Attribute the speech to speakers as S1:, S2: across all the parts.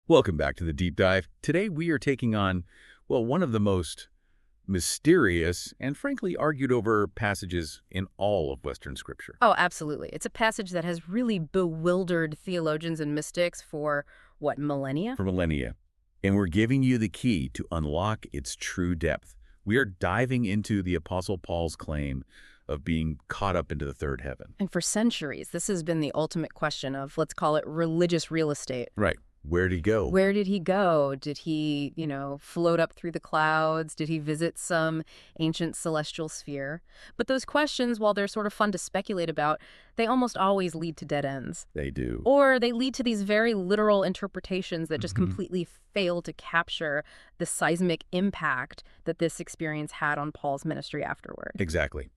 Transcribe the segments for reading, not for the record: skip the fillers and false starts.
S1: Welcome back to the Deep Dive. Today we are taking on, well, one of the most mysterious and frankly argued over passages in all of Western Scripture.
S2: Oh, absolutely. It's a passage that has really bewildered theologians and mystics for, what, millennia?
S1: For millennia. And we're giving you the key to unlock its true depth. We are diving into the Apostle Paul's claim of being caught up into the third heaven.
S2: And for centuries, this has been the ultimate question of, let's call it religious real estate.
S1: Right. Where did he go?
S2: Where did he go? Did he, float up through the clouds? Did he visit some ancient celestial sphere? But those questions, while they're sort of fun to speculate about, they almost always lead to dead ends.
S1: They do.
S2: Or they lead to these very literal interpretations that just completely fail to capture the seismic impact that this experience had on Paul's ministry afterward.
S1: Exactly.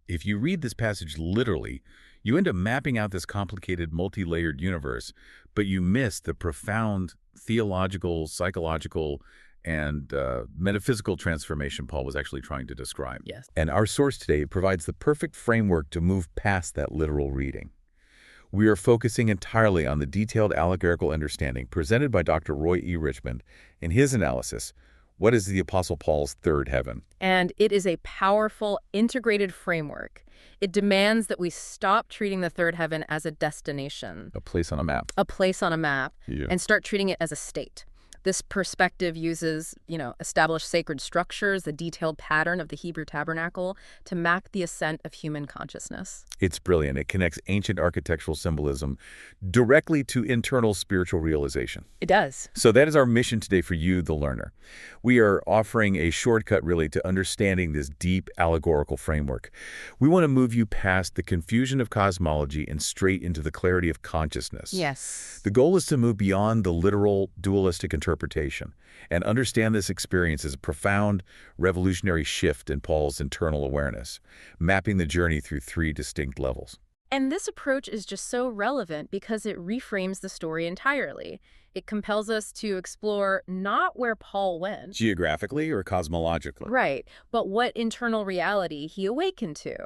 S1: If you read this passage literally, you end up mapping out this complicated, multi-layered universe, but you miss the profound theological, psychological, and metaphysical transformation Paul was actually trying to describe.
S2: Yes.
S1: And our source today provides the perfect framework to move past that literal reading. We are focusing entirely on the detailed allegorical understanding presented by Dr. Roy E. Richmond in his analysis, What is the Apostle Paul's Third Heaven?
S2: And it is a powerful, integrated framework. It demands that we stop treating the third heaven as a destination,
S1: A place on a map.
S2: Yeah. And start treating it as a state. This perspective uses, established sacred structures, the detailed pattern of the Hebrew Tabernacle, to map the ascent of human consciousness.
S1: It's brilliant. It connects ancient architectural symbolism directly to internal spiritual realization.
S2: It does.
S1: So that is our mission today for you, the learner. We are offering a shortcut, really, to understanding this deep allegorical framework. We want to move you past the confusion of cosmology and straight into the clarity of consciousness.
S2: Yes.
S1: The goal is to move beyond the literal, dualistic interpretation and understand this experience as a profound, revolutionary shift in Paul's internal awareness, mapping the journey through three distinct levels.
S2: And this approach is just so relevant because it reframes the story entirely. It compels us to explore not where Paul went.
S1: Geographically or cosmologically?
S2: Right, but what internal reality he awakened to.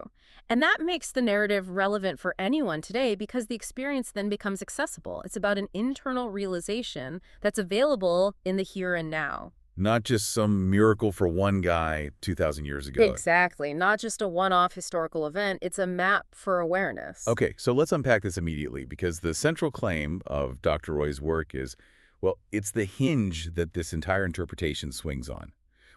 S2: And that makes the narrative relevant for anyone today because the experience then becomes accessible. It's about an internal realization that's available in the here and now.
S1: Not just some miracle for one guy 2,000 years ago.
S2: Exactly. Not just a one-off historical event. It's a map for awareness.
S1: Okay, so let's unpack this immediately because the central claim of Dr. Roy's work is, well, it's the hinge that this entire interpretation swings on.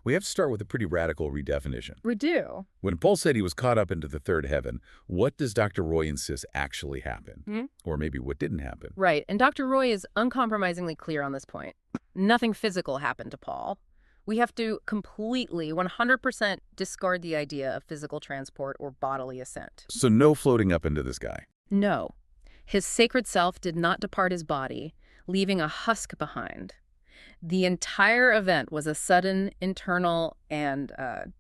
S1: We have to start with a pretty radical redefinition.
S2: We do.
S1: When Paul said he was caught up into the third heaven, what does Dr. Roy insist actually happened? Or maybe what didn't happen?
S2: Right, and Dr. Roy is uncompromisingly clear on this point. Nothing physical happened to Paul. We have to completely, 100% discard the idea of physical transport or bodily ascent.
S1: So no floating up into this guy?
S2: No. His sacred self did not depart his body, leaving a husk behind. The entire event was a sudden, internal, and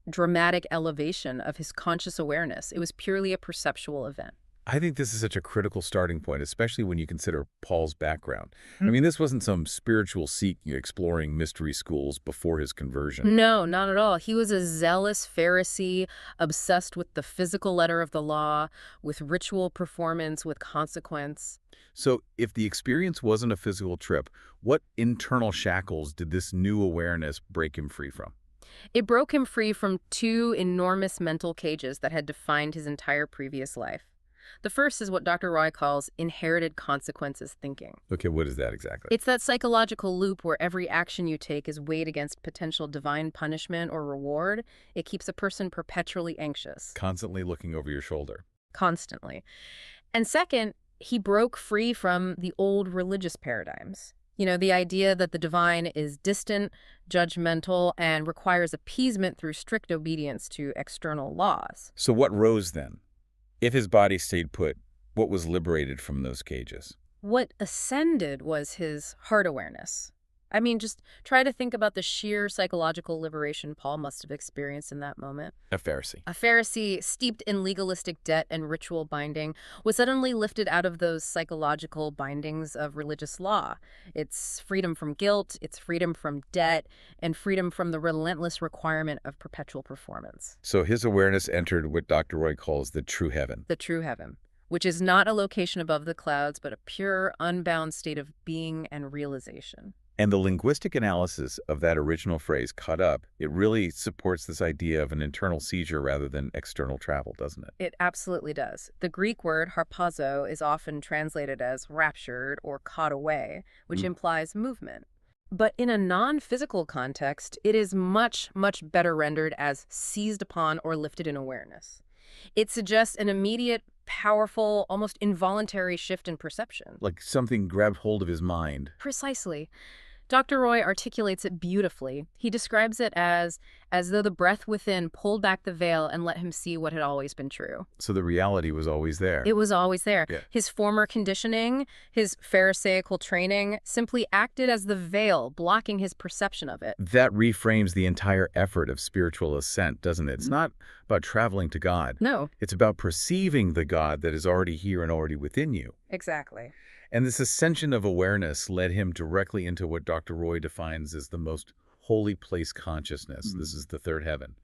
S2: dramatic elevation of his conscious awareness. It was purely a perceptual event.
S1: I think this is such a critical starting point, especially when you consider Paul's background. I mean, this wasn't some spiritual Sikh exploring mystery schools before his conversion.
S2: No, not at all. He was a zealous Pharisee, obsessed with the physical letter of the law, with ritual performance, with consequence.
S1: So if the experience wasn't a physical trip, what internal shackles did this new awareness break him free from?
S2: It broke him free from two enormous mental cages that had defined his entire previous life. The first is what Dr. Roy calls inherited consequences thinking.
S1: Okay, what is that exactly?
S2: It's that psychological loop where every action you take is weighed against potential divine punishment or reward. It keeps a person perpetually anxious.
S1: Constantly looking over your shoulder.
S2: Constantly. And second, he broke free from the old religious paradigms. The idea that the divine is distant, judgmental, and requires appeasement through strict obedience to external laws.
S1: So what rose then? If his body stayed put, what was liberated from those cages?
S2: What ascended was his heart awareness. I mean, just try to think about the sheer psychological liberation Paul must have experienced in that moment.
S1: A Pharisee.
S2: A Pharisee steeped in legalistic debt and ritual binding was suddenly lifted out of those psychological bindings of religious law. It's freedom from guilt, it's freedom from debt, and freedom from the relentless requirement of perpetual performance.
S1: So his awareness entered what Dr. Roy calls the true heaven.
S2: The true heaven, which is not a location above the clouds, but a pure, unbound state of being and realization.
S1: And the linguistic analysis of that original phrase, caught up, it really supports this idea of an internal seizure rather than external travel, doesn't it?
S2: It absolutely does. The Greek word harpazo is often translated as raptured or caught away, which
S1: Mm.
S2: implies movement. But in a non-physical context, it is much, much better rendered as seized upon or lifted in awareness. It suggests an immediate, powerful, almost involuntary shift in perception.
S1: Like something grabbed hold of his mind.
S2: Precisely. Dr. Roy articulates it beautifully. He describes it as though the breath within pulled back the veil and let him see what had always been true.
S1: So the reality was always there.
S2: It was always there.
S1: Yeah.
S2: His former conditioning, his pharisaical training, simply acted as the veil, blocking his perception of it.
S1: That reframes the entire effort of spiritual ascent, doesn't it? It's not about traveling to God.
S2: No,
S1: It's about perceiving the God that is already here and already within you.
S2: exactly.
S1: And this ascension of awareness led him directly into what Dr. Roy defines as the most holy place consciousness. This is the third heaven.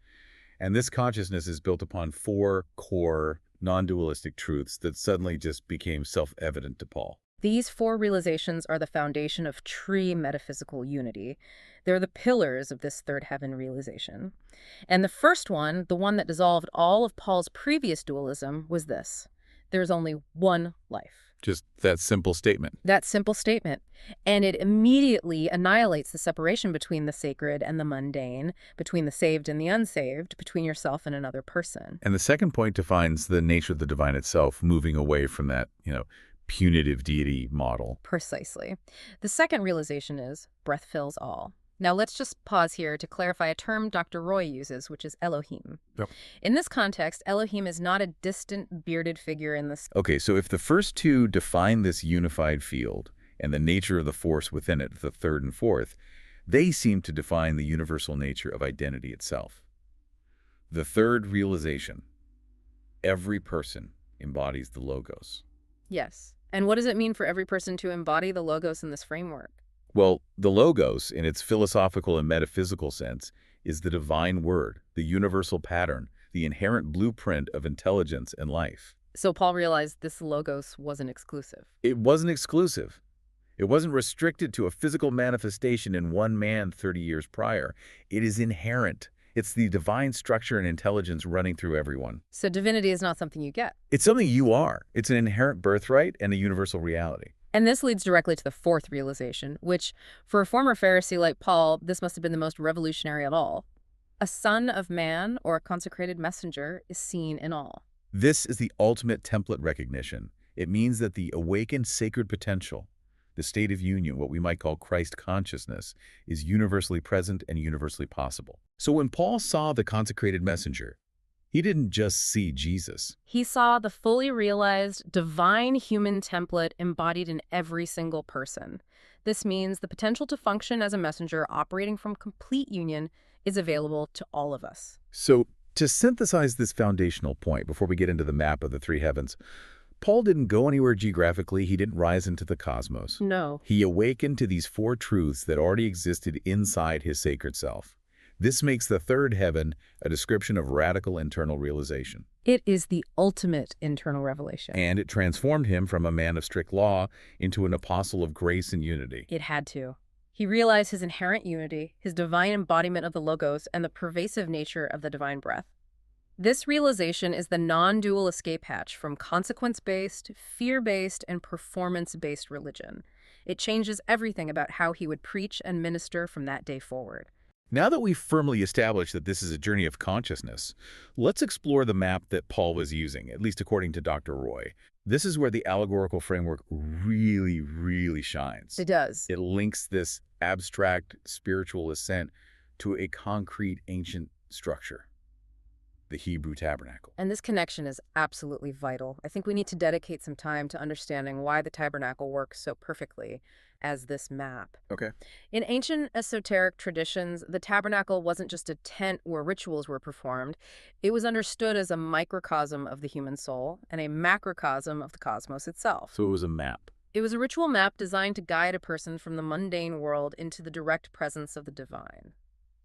S1: And this consciousness is built upon four core non-dualistic truths that suddenly just became self-evident to Paul.
S2: These four realizations are the foundation of true metaphysical unity. They're the pillars of this third heaven realization. And the first one, the one that dissolved all of Paul's previous dualism, was this: there's only one life.
S1: Just that simple statement.
S2: That simple statement. And it immediately annihilates the separation between the sacred and the mundane, between the saved and the unsaved, between yourself and another person.
S1: And the second point defines the nature of the divine itself, moving away from that, punitive deity model.
S2: Precisely. The second realization is breath fills all. Now let's just pause here to clarify a term Dr. Roy uses, which is Elohim.
S1: Yep.
S2: In this context, Elohim is not a distant, bearded figure in the sky.
S1: Okay, so if the first two define this unified field and the nature of the force within it, the third and fourth, they seem to define the universal nature of identity itself. The third realization: every person embodies the Logos.
S2: Yes. And what does it mean for every person to embody the Logos in this framework?
S1: Well, the Logos, in its philosophical and metaphysical sense, is the divine word, the universal pattern, the inherent blueprint of intelligence and life.
S2: So Paul realized this Logos wasn't exclusive.
S1: It wasn't exclusive. It wasn't restricted to a physical manifestation in one man 30 years prior. It is inherent. It's the divine structure and intelligence running through everyone.
S2: So divinity is not something you get.
S1: It's something you are. It's an inherent birthright and a universal reality.
S2: And this leads directly to the fourth realization, which, for a former Pharisee like Paul, this must have been the most revolutionary of all. A son of man, or a consecrated messenger, is seen in all.
S1: This is the ultimate template recognition. It means that the awakened sacred potential, the state of union, what we might call Christ consciousness, is universally present and universally possible. So when Paul saw the consecrated messenger, he didn't just see Jesus.
S2: He saw the fully realized divine human template embodied in every single person. This means the potential to function as a messenger operating from complete union is available to all of us.
S1: So to synthesize this foundational point before we get into the map of the three heavens, Paul didn't go anywhere geographically. He didn't rise into the cosmos.
S2: No.
S1: He awakened to these four truths that already existed inside his sacred self. This makes the third heaven a description of radical internal realization.
S2: It is the ultimate internal revelation.
S1: And it transformed him from a man of strict law into an apostle of grace and unity.
S2: It had to. He realized his inherent unity, his divine embodiment of the Logos, and the pervasive nature of the divine breath. This realization is the non-dual escape hatch from consequence-based, fear-based, and performance-based religion. It changes everything about how he would preach and minister from that day forward.
S1: Now that we've firmly established that this is a journey of consciousness, let's explore the map that Paul was using, at least according to Dr. Roy. This is where the allegorical framework really, really shines.
S2: It does.
S1: It links this abstract spiritual ascent to a concrete ancient structure, the Hebrew tabernacle.
S2: And this connection is absolutely vital. I think we need to dedicate some time to understanding why the tabernacle works so perfectly as this map.
S1: Okay.
S2: In ancient esoteric traditions, the tabernacle wasn't just a tent where rituals were performed. It was understood as a microcosm of the human soul and a macrocosm of the cosmos itself.
S1: So it was a map.
S2: It was a ritual map designed to guide a person from the mundane world into the direct presence of the divine.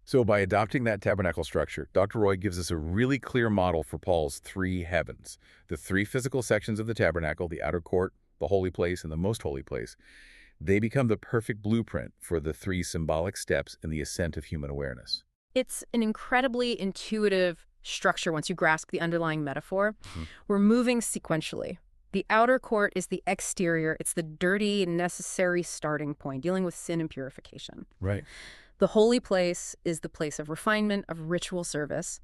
S1: So by adopting that tabernacle structure, Dr. Roy gives us a really clear model for Paul's three heavens, the three physical sections of the tabernacle, the outer court, the holy place, and the most holy place. They become the perfect blueprint for the three symbolic steps in the ascent of human awareness.
S2: It's an incredibly intuitive structure once you grasp the underlying metaphor.
S1: Mhm.
S2: We're moving sequentially. The outer court is the exterior. It's the dirty, necessary starting point, dealing with sin and purification.
S1: Right.
S2: The holy place is the place of refinement, of ritual service.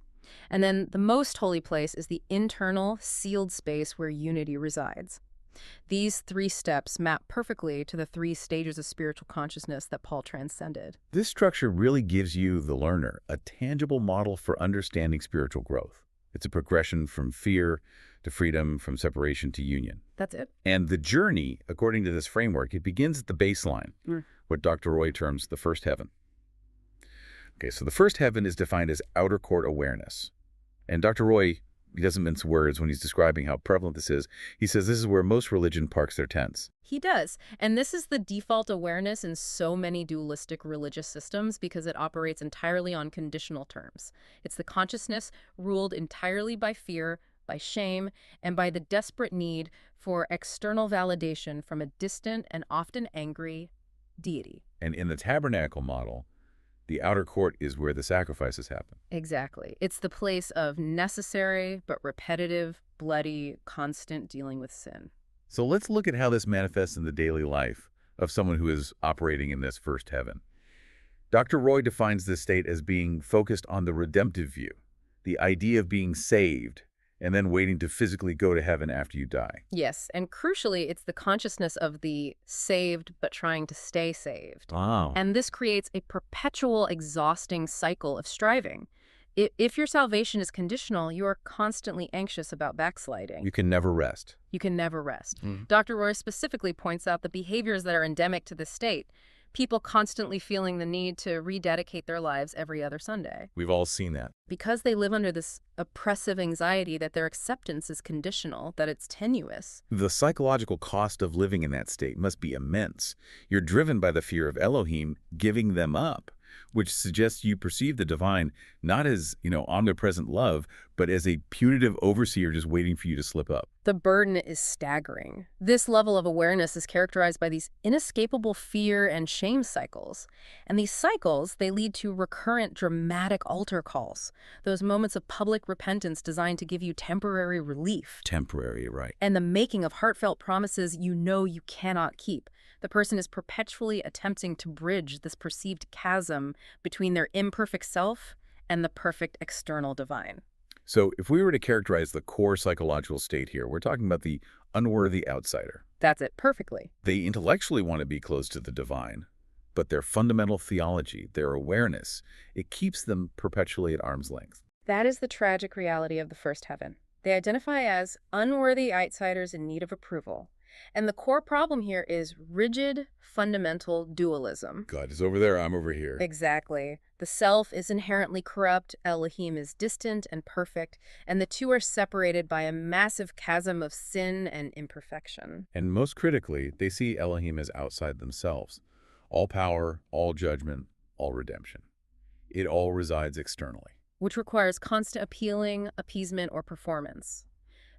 S2: And then the most holy place is the internal, sealed space where unity resides. These three steps map perfectly to the three stages of spiritual consciousness that Paul transcended.
S1: This structure really gives you, the learner, a tangible model for understanding spiritual growth. It's a progression from fear to freedom, from separation to union.
S2: That's it.
S1: And the journey, according to this framework, it begins at the baseline, what Dr. Roy terms the first heaven. Okay, so the first heaven is defined as outer court awareness. And Dr. Roy, he doesn't mince words when he's describing how prevalent this is. He says this is where most religion parks their tents.
S2: He does. And this is the default awareness in so many dualistic religious systems because it operates entirely on conditional terms. It's the consciousness ruled entirely by fear, by shame, and by the desperate need for external validation from a distant and often angry deity.
S1: And in the Tabernacle model, the outer court is where the sacrifices happen.
S2: Exactly. It's the place of necessary but repetitive, bloody, constant dealing with sin.
S1: So let's look at how this manifests in the daily life of someone who is operating in this first heaven. Dr. Roy defines this state as being focused on the redemptive view, the idea of being saved and then waiting to physically go to heaven after you die.
S2: Yes, and crucially, it's the consciousness of the saved but trying to stay saved.
S1: Wow.
S2: And this creates a perpetual, exhausting cycle of striving. If your salvation is conditional, you are constantly anxious about backsliding.
S1: You can never rest.
S2: You can never rest. Dr. Roy specifically points out the behaviors that are endemic to this state. People constantly feeling the need to rededicate their lives every other Sunday.
S1: We've all seen that.
S2: Because they live under this oppressive anxiety that their acceptance is conditional, that it's tenuous.
S1: The psychological cost of living in that state must be immense. You're driven by the fear of Elohim giving them up, which suggests you perceive the divine not as, omnipresent love, but as a punitive overseer just waiting for you to slip up.
S2: The burden is staggering. This level of awareness is characterized by these inescapable fear and shame cycles. And these cycles, they lead to recurrent dramatic altar calls, those moments of public repentance designed to give you temporary relief.
S1: Temporary, right.
S2: And the making of heartfelt promises you know you cannot keep. The person is perpetually attempting to bridge this perceived chasm between their imperfect self and the perfect external divine.
S1: So if we were to characterize the core psychological state here, we're talking about the unworthy outsider.
S2: That's it, perfectly.
S1: They intellectually want to be close to the divine, but their fundamental theology, their awareness, it keeps them perpetually at arm's length.
S2: That is the tragic reality of the first heaven. They identify as unworthy outsiders in need of approval. And the core problem here is rigid, fundamental dualism.
S1: God is over there, I'm over here.
S2: Exactly. The self is inherently corrupt, Elohim is distant and perfect, and the two are separated by a massive chasm of sin and imperfection.
S1: And most critically, they see Elohim as outside themselves. All power, all judgment, all redemption. It all resides externally.
S2: Which requires constant appealing, appeasement, or performance.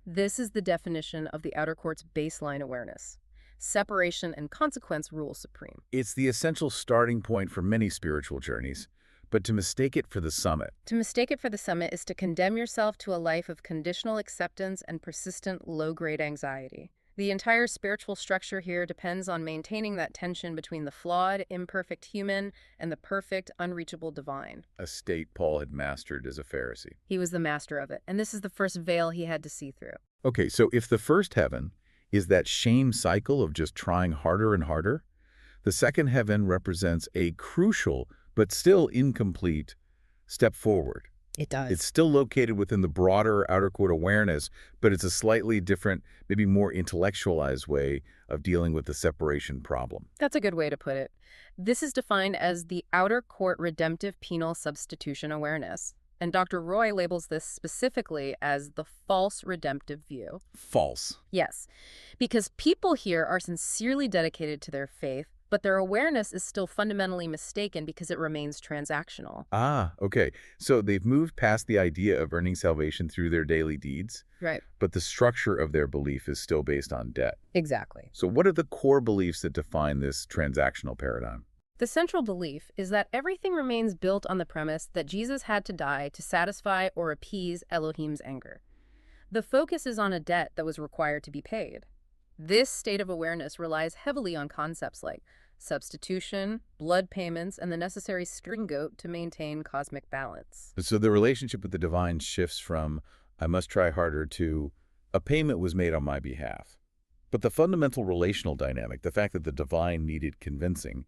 S2: This is the definition of the outer court's baseline awareness. Separation and consequence rule supreme.
S1: It's the essential starting point for many spiritual journeys, but to mistake it for the summit.
S2: To mistake it for the summit is to condemn yourself to a life of conditional acceptance and persistent low-grade anxiety. The entire spiritual structure here depends on maintaining that tension between the flawed, imperfect human and the perfect, unreachable divine.
S1: A state Paul had mastered as a Pharisee.
S2: He was the master of it, and this is the first veil he had to see through.
S1: Okay, so if the first heaven is that shame cycle of just trying harder and harder, the second heaven represents a crucial but still incomplete step forward.
S2: It does.
S1: It's still located within the broader outer court awareness, but it's a slightly different, maybe more intellectualized way of dealing with the separation problem.
S2: That's a good way to put it. This is defined as the outer court redemptive penal substitution awareness. And Dr. Roy labels this specifically as the false redemptive view.
S1: False.
S2: Yes, because people here are sincerely dedicated to their faith, but their awareness is still fundamentally mistaken because it remains transactional.
S1: Ah, okay. So they've moved past the idea of earning salvation through their daily deeds,
S2: Right.
S1: but the structure of their belief is still based on debt.
S2: Exactly.
S1: So what are the core beliefs that define this transactional paradigm?
S2: The central belief is that everything remains built on the premise that Jesus had to die to satisfy or appease Elohim's anger. The focus is on a debt that was required to be paid. This state of awareness relies heavily on concepts like substitution, blood payments, and the necessary scapegoat to maintain cosmic balance.
S1: So the relationship with the divine shifts from, I must try harder, to, a payment was made on my behalf. But the fundamental relational dynamic, the fact that the divine needed convincing,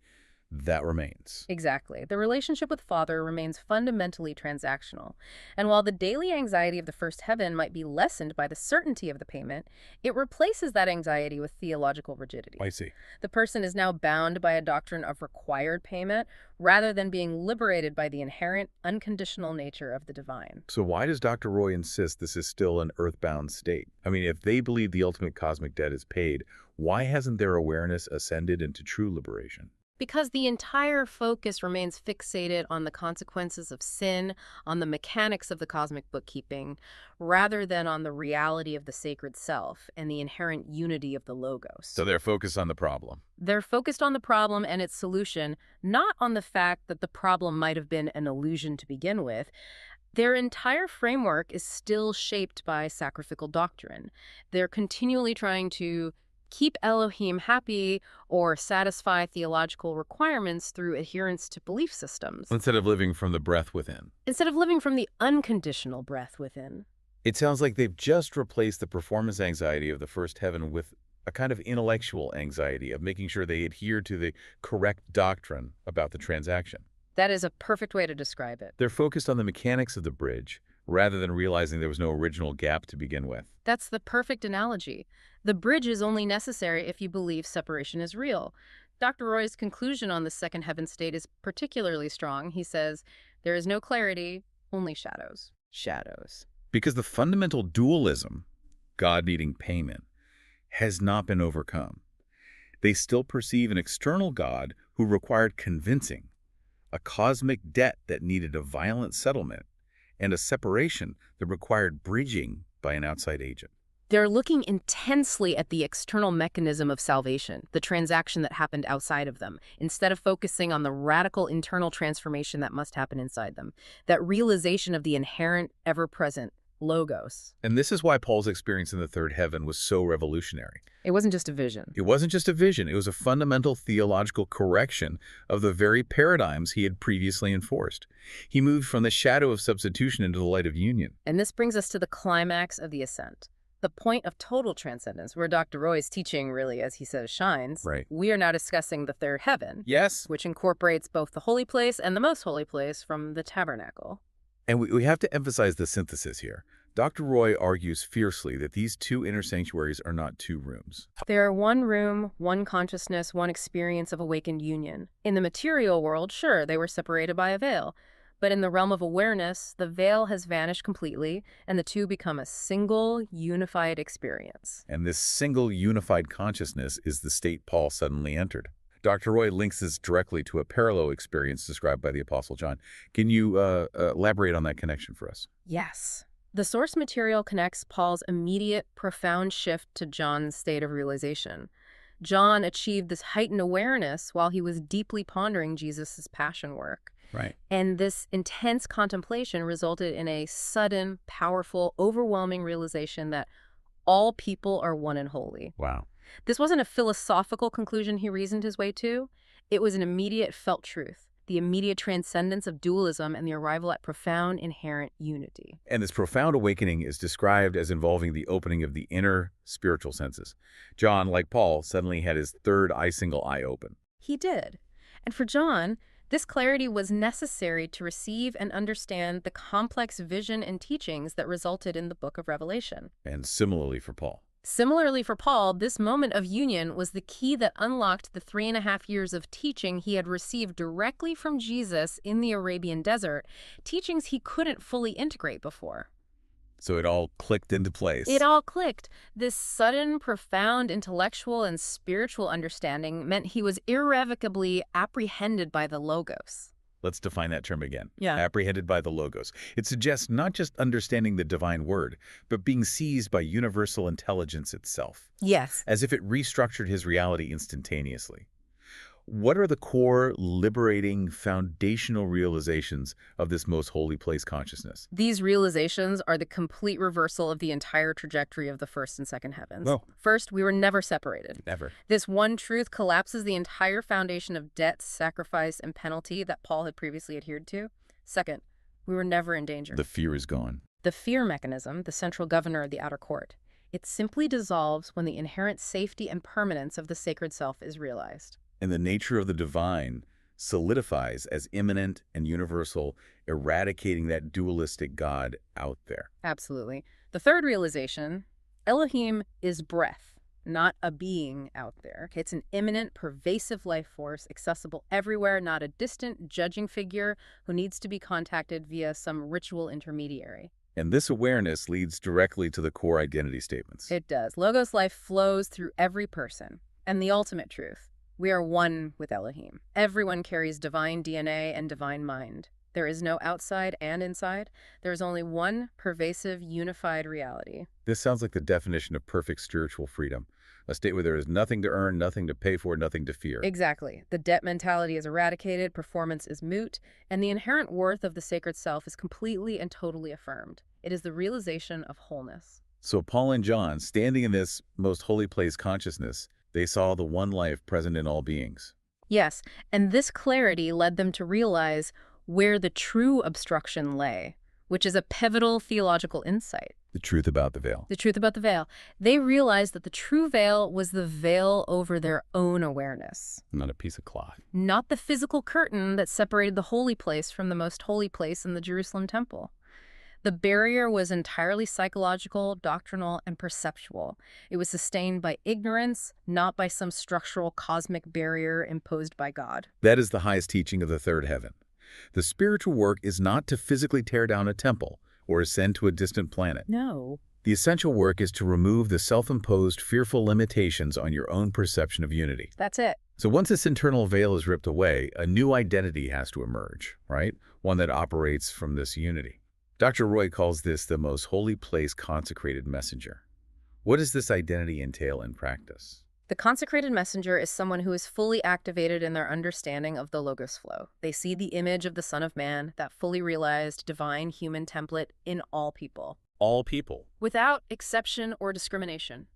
S1: that remains.
S2: Exactly. The relationship with Father remains fundamentally transactional. And while the daily anxiety of the first heaven might be lessened by the certainty of the payment, it replaces that anxiety with theological rigidity.
S1: I see.
S2: The person is now bound by a doctrine of required payment rather than being liberated by the inherent, unconditional nature of the divine.
S1: So why does Dr. Roy insist this is still an earthbound state? I mean, if they believe the ultimate cosmic debt is paid, why hasn't their awareness ascended into true liberation?
S2: Because the entire focus remains fixated on the consequences of sin, on the mechanics of the cosmic bookkeeping, rather than on the reality of the sacred self and the inherent unity of the Logos.
S1: So they're focused on the problem.
S2: They're focused on the problem and its solution, not on the fact that the problem might have been an illusion to begin with. Their entire framework is still shaped by sacrificial doctrine. They're continually trying to keep Elohim happy or satisfy theological requirements through adherence to belief systems,
S1: Instead of living from the breath within.
S2: instead of living from the unconditional breath within.
S1: It sounds like they've just replaced the performance anxiety of the first heaven with a kind of intellectual anxiety of making sure they adhere to the correct doctrine about the transaction.
S2: That is a perfect way to describe it.
S1: They're focused on the mechanics of the bridge rather than realizing there was no original gap to begin with.
S2: That's the perfect analogy. The bridge is only necessary if you believe separation is real. Dr. Roy's conclusion on the second heaven state is particularly strong. He says, there is no clarity, only shadows. Shadows.
S1: Because the fundamental dualism, God needing payment, has not been overcome. They still perceive an external God who required convincing, a cosmic debt that needed a violent settlement, and a separation that required bridging by an outside agent.
S2: They're looking intensely at the external mechanism of salvation, the transaction that happened outside of them, instead of focusing on the radical internal transformation that must happen inside them, that realization of the inherent, ever-present Logos.
S1: And this is why Paul's experience in the third heaven was so revolutionary.
S2: It wasn't just a vision.
S1: It wasn't just a vision, it was a fundamental theological correction of the very paradigms he had previously enforced. He moved from the shadow of substitution into the light of union.
S2: And this brings us to the climax of the ascent, the point of total transcendence, where Dr. Roy's teaching really, as he says, shines.
S1: Right.
S2: We are now discussing the third heaven,
S1: Yes.
S2: which incorporates both the holy place and the most holy place from the tabernacle.
S1: And we have to emphasize the synthesis here. Dr. Roy argues fiercely that these two inner sanctuaries are not two rooms.
S2: They are one room, one consciousness, one experience of awakened union. In the material world, sure, they were separated by a veil. But in the realm of awareness, the veil has vanished completely, and the two become a single, unified experience.
S1: And this single unified consciousness is the state Paul suddenly entered. Dr. Roy links this directly to a parallel experience described by the Apostle John. Can you elaborate on that connection for us?
S2: Yes. The source material connects Paul's immediate, profound shift to John's state of realization. John achieved this heightened awareness while he was deeply pondering Jesus' passion work.
S1: Right.
S2: And this intense contemplation resulted in a sudden, powerful, overwhelming realization that all people are one and holy.
S1: Wow.
S2: This wasn't a philosophical conclusion he reasoned his way to. It was an immediate felt truth, the immediate transcendence of dualism and the arrival at profound inherent unity.
S1: And this profound awakening is described as involving the opening of the inner spiritual senses. John, like Paul, suddenly had his third single eye open.
S2: He did. And for John, this clarity was necessary to receive and understand the complex vision and teachings that resulted in the book of Revelation.
S1: And similarly for Paul.
S2: Similarly for Paul, this moment of union was the key that unlocked the 3.5 years of teaching he had received directly from Jesus in the Arabian desert, teachings he couldn't fully integrate before.
S1: So it all clicked into
S2: It
S1: place.
S2: all clicked. This sudden, profound intellectual and spiritual understanding meant he was irrevocably apprehended by the Logos.
S1: Let's define that term again.
S2: Yeah.
S1: Apprehended by the Logos. It suggests not just understanding the divine word, but being seized by universal intelligence itself,
S2: Yes.
S1: as if it restructured his reality instantaneously. What are the core, liberating, foundational realizations of this most holy place consciousness?
S2: These realizations are the complete reversal of the entire trajectory of the first and second heavens.
S1: Oh.
S2: First, we were never separated.
S1: Never.
S2: This one truth collapses the entire foundation of debt, sacrifice, and penalty that Paul had previously adhered to. Second, we were never in danger.
S1: The fear is gone.
S2: The fear mechanism, the central governor of the outer court, it simply dissolves when the inherent safety and permanence of the sacred self is realized.
S1: And the nature of the divine solidifies as immanent and universal, eradicating that dualistic God out there.
S2: Absolutely. The third realization, Elohim is breath, not a being out there. It's an immanent, pervasive life force, accessible everywhere, not a distant, judging figure who needs to be contacted via some ritual intermediary.
S1: And this awareness leads directly to the core identity statements.
S2: It does. Logos life flows through every person. And the ultimate truth, we are one with Elohim. Everyone carries divine DNA and divine mind. There is no outside and inside. There is only one pervasive, unified reality.
S1: This sounds like the definition of perfect spiritual freedom, a state where there is nothing to earn, nothing to pay for, nothing to fear.
S2: Exactly. The debt mentality is eradicated, performance is moot, and the inherent worth of the sacred self is completely and totally affirmed. It is the realization of wholeness.
S1: So Paul and John, standing in this most holy place consciousness, they saw the one life present in all beings.
S2: Yes, and this clarity led them to realize where the true obstruction lay, which is a pivotal theological insight.
S1: The truth about the veil.
S2: The truth about the veil. They realized that the true veil was the veil over their own awareness,
S1: Not a piece of cloth.
S2: not the physical curtain that separated the holy place from the most holy place in the Jerusalem temple. The barrier was entirely psychological, doctrinal, and perceptual. It was sustained by ignorance, not by some structural cosmic barrier imposed by God.
S1: That is the highest teaching of the third heaven. The spiritual work is not to physically tear down a temple or ascend to a distant planet.
S2: No.
S1: The essential work is to remove the self-imposed, fearful limitations on your own perception of unity.
S2: That's it.
S1: So once this internal veil is ripped away, a new identity has to emerge, right? One that operates from this unity. Dr. Roy calls this the most holy place consecrated messenger. What does this identity entail in practice?
S2: The consecrated messenger is someone who is fully activated in their understanding of the Logos flow. They see the image of the Son of Man, that fully realized divine human template in all people,
S1: All people.
S2: without exception or discrimination.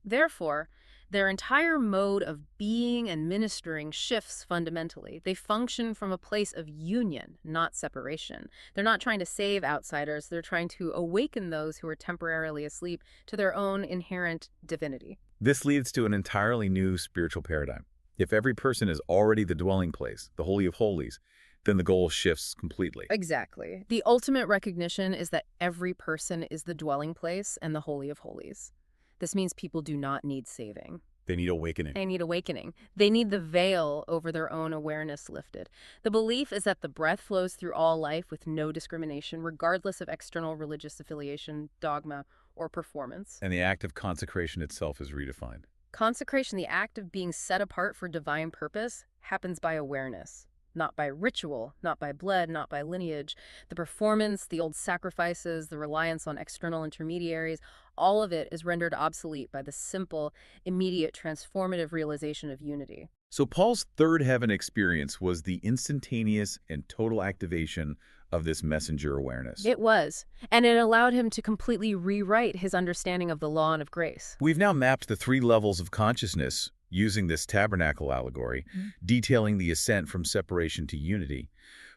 S2: Therefore, their entire mode of being and ministering shifts fundamentally. They function from a place of union, not separation. They're not trying to save outsiders. They're trying to awaken those who are temporarily asleep to their own inherent divinity.
S1: This leads to an entirely new spiritual paradigm. If every person is already the dwelling place, the Holy of Holies, then the goal shifts completely.
S2: Exactly. The ultimate recognition is that every person is the dwelling place and the Holy of Holies. This means people do not need saving.
S1: They need awakening.
S2: They need awakening. They need the veil over their own awareness lifted. The belief is that the breath flows through all life with no discrimination, regardless of external religious affiliation, dogma, or performance.
S1: And the act of consecration itself is redefined.
S2: Consecration, the act of being set apart for divine purpose, happens by awareness. Not by ritual, not by blood, not by lineage. The performance, the old sacrifices, the reliance on external intermediaries, all of it is rendered obsolete by the simple, immediate, transformative realization of unity.
S1: So Paul's third heaven experience was the instantaneous and total activation of this messenger awareness.
S2: It was, and it allowed him to completely rewrite his understanding of the law and of grace.
S1: We've now mapped the 3 levels of consciousness using this tabernacle allegory, detailing the ascent from separation to unity.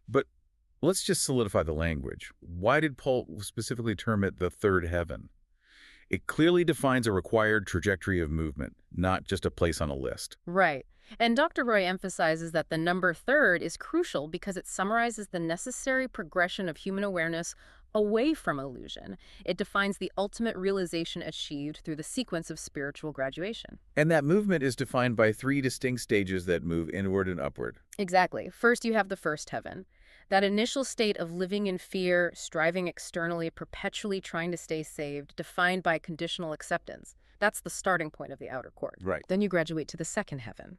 S1: But let's just solidify the language. Why did Paul specifically term it the third heaven? It clearly defines a required trajectory of movement, not just a place on a list.
S2: Right. And Dr. Roy emphasizes that the number third is crucial because it summarizes the necessary progression of human awareness away from illusion. It defines the ultimate realization achieved through the sequence of spiritual graduation.
S1: And that movement is defined by three distinct stages that move inward and upward.
S2: Exactly. First, you have the first heaven. That initial state of living in fear, striving externally, perpetually trying to stay saved, defined by conditional acceptance. That's the starting point of the outer court.
S1: Right.
S2: Then you graduate to the second heaven.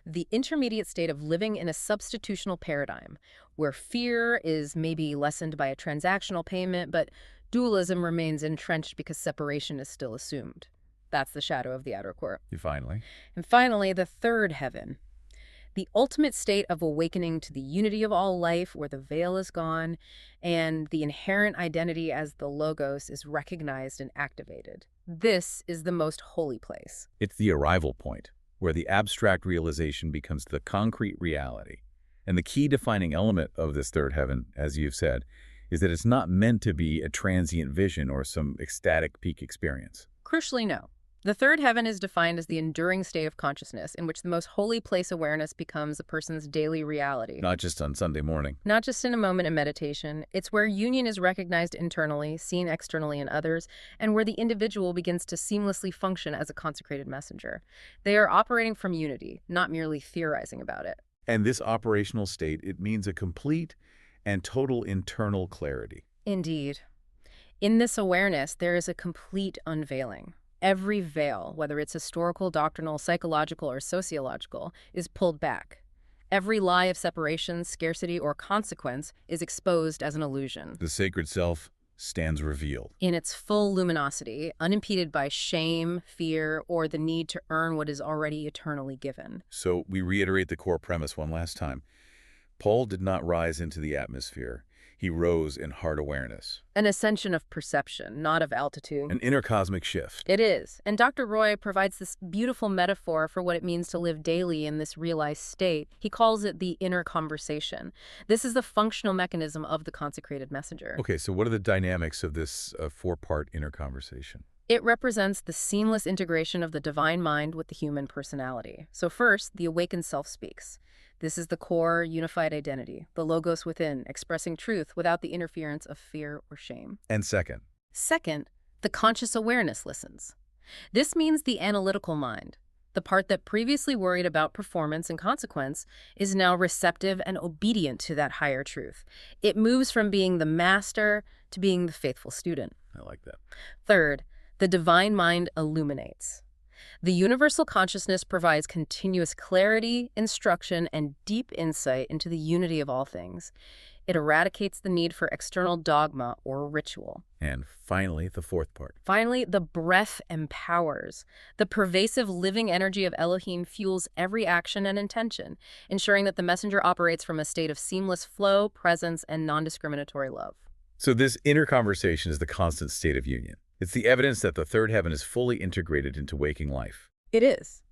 S2: The intermediate state of living in a substitutional paradigm, where fear is maybe lessened by a transactional payment, but dualism remains entrenched because separation is still assumed. That's the shadow of the outer court.
S1: Finally.
S2: And finally, the third heaven. The ultimate state of awakening to the unity of all life, where the veil is gone and the inherent identity as the Logos is recognized and activated. This is the most holy place.
S1: It's the arrival point, where the abstract realization becomes the concrete reality. And the key defining element of this third heaven, as you've said, is that it's not meant to be a transient vision or some ecstatic peak experience.
S2: Crucially, no. The third heaven is defined as the enduring state of consciousness in which the most holy place awareness becomes a person's daily reality.
S1: Not just on Sunday morning.
S2: Not just in a moment of meditation. It's where union is recognized internally, seen externally in others, and where the individual begins to seamlessly function as a consecrated messenger. They are operating from unity, not merely theorizing about it.
S1: And this operational state, it means a complete and total internal clarity.
S2: Indeed. In this awareness, there is a complete unveiling. Every veil, whether it's historical, doctrinal, psychological, or sociological, is pulled back. Every lie of separation, scarcity, or consequence is exposed as an illusion.
S1: The sacred self stands revealed.
S2: In its full luminosity, unimpeded by shame, fear, or the need to earn what is already eternally given.
S1: So we reiterate the core premise one last time. Paul did not rise into the atmosphere. He rose in heart awareness.
S2: An ascension of perception, not of altitude.
S1: An inner cosmic shift.
S2: It is. And Dr. Roy provides this beautiful metaphor for what it means to live daily in this realized state. He calls it the inner conversation. This is the functional mechanism of the consecrated messenger.
S1: Okay, so what are the dynamics of this four-part inner conversation?
S2: It represents the seamless integration of the divine mind with the human personality. So first, the awakened self speaks. This is the core, unified identity, the Logos within, expressing truth without the interference of fear or shame.
S1: And second?
S2: Second, the conscious awareness listens. This means the analytical mind, the part that previously worried about performance and consequence, is now receptive and obedient to that higher truth. It moves from being the master to being the faithful student.
S1: I like that.
S2: Third, the divine mind illuminates. The universal consciousness provides continuous clarity, instruction, and deep insight into the unity of all things. It eradicates the need for external dogma or ritual.
S1: And finally, the fourth part.
S2: Finally, the breath empowers. The pervasive living energy of Elohim fuels every action and intention, ensuring that the messenger operates from a state of seamless flow, presence, and non-discriminatory love.
S1: So this inner conversation is the constant state of union. It's the evidence that the third heaven is fully integrated into waking life.
S2: It is.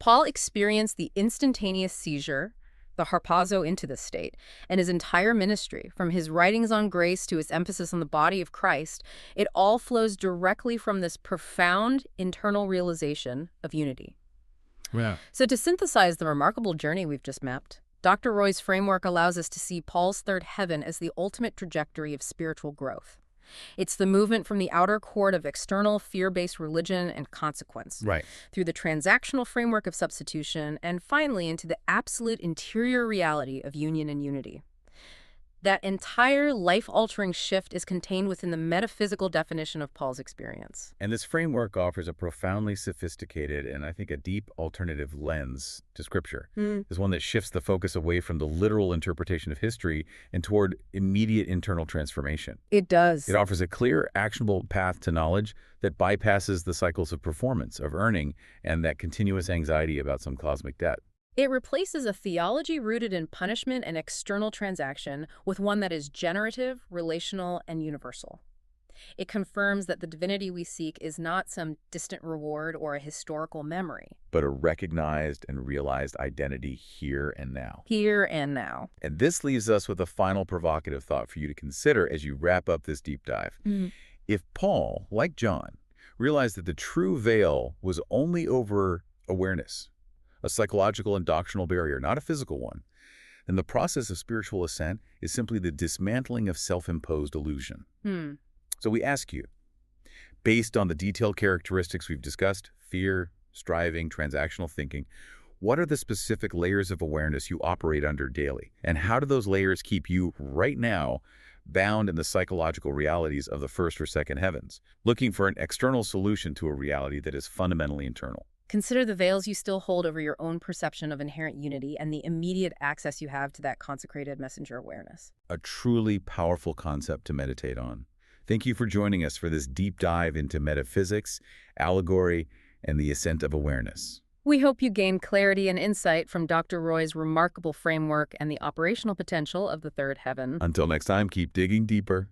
S2: Paul experienced the instantaneous seizure, the harpazo into this state, and his entire ministry, from his writings on grace to his emphasis on the body of Christ, it all flows directly from this profound internal realization of unity.
S1: Yeah.
S2: So to synthesize the remarkable journey we've just mapped, Dr. Roy's framework allows us to see Paul's third heaven as the ultimate trajectory of spiritual growth. It's the movement from the outer court of external fear-based religion and consequence,
S1: Right.
S2: through the transactional framework of substitution, and finally into the absolute interior reality of union and unity. That entire life-altering shift is contained within the metaphysical definition of Paul's experience.
S1: And this framework offers a profoundly sophisticated and I think a deep alternative lens to Scripture. It's one that shifts the focus away from the literal interpretation of history and toward immediate internal transformation.
S2: It does.
S1: It offers a clear, actionable path to knowledge that bypasses the cycles of performance, of earning, and that continuous anxiety about some cosmic debt.
S2: It replaces a theology rooted in punishment and external transaction with one that is generative, relational, and universal. It confirms that the divinity we seek is not some distant reward or a historical memory.
S1: But a recognized and realized identity here and now.
S2: Here and now.
S1: And this leaves us with a final provocative thought for you to consider as you wrap up this deep dive. If Paul, like John, realized that the true veil was only over awareness, a psychological and doctrinal barrier, not a physical one, And the process of spiritual ascent is simply the dismantling of self-imposed illusion.
S2: Hmm.
S1: So we ask you, based on the detailed characteristics we've discussed, fear, striving, transactional thinking, what are the specific layers of awareness you operate under daily? And how do those layers keep you, right now, bound in the psychological realities of the first or second heavens, looking for an external solution to a reality that is fundamentally internal?
S2: Consider the veils you still hold over your own perception of inherent unity and the immediate access you have to that consecrated messenger awareness.
S1: A truly powerful concept to meditate on. Thank you for joining us for this deep dive into metaphysics, allegory, and the ascent of awareness.
S2: We hope you gained clarity and insight from Dr. Roy's remarkable framework and the operational potential of the third heaven.
S1: Until next time, keep digging deeper.